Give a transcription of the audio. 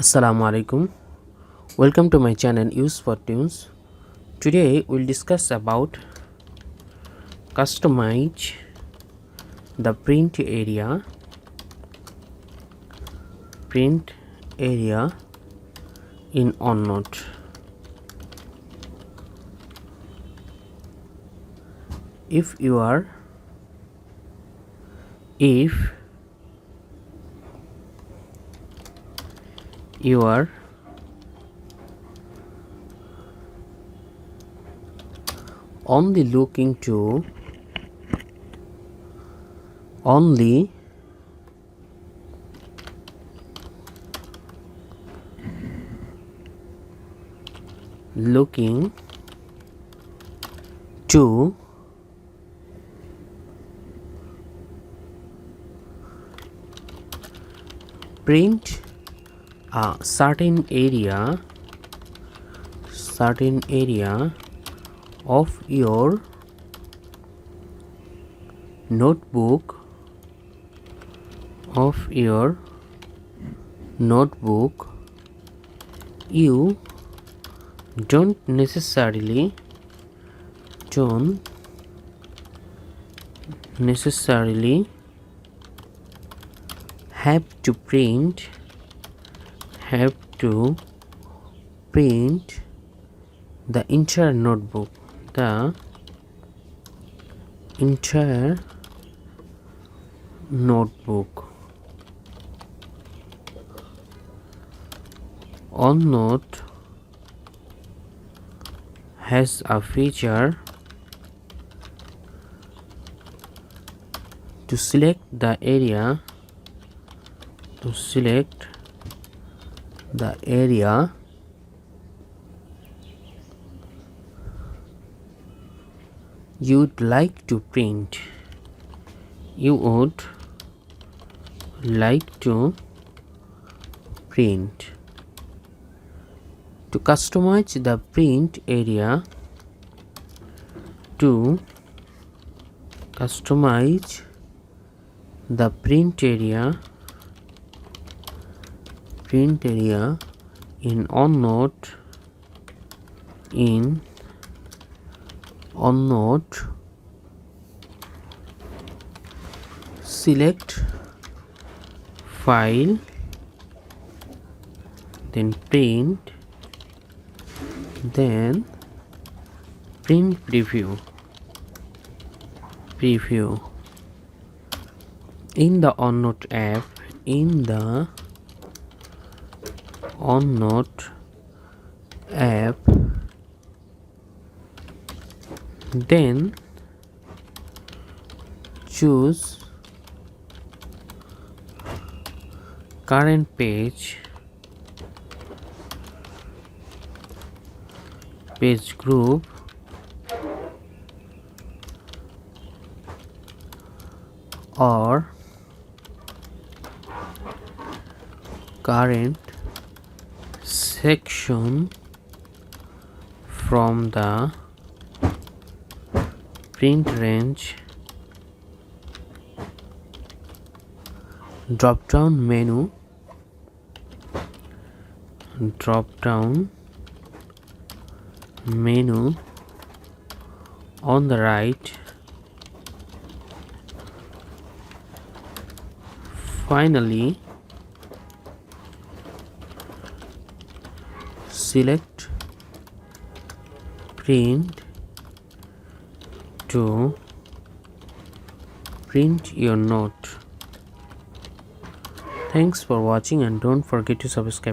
Assalamu alaikum. Welcome to my channel Use for Tunes. Today we'll discuss about customize the print area in OneNote. If you are only looking to print a certain area of your notebook you don't necessarily have to print the entire notebook. OneNote has a feature to select the area you'd like to print. To customize the print area in OneNote, select file, then print, then print preview. In the OneNote app, then choose current page group, or current section from the print range. Dropdown menu on the right. Finally, select print to print your note. Thanks for watching and don't forget to subscribe.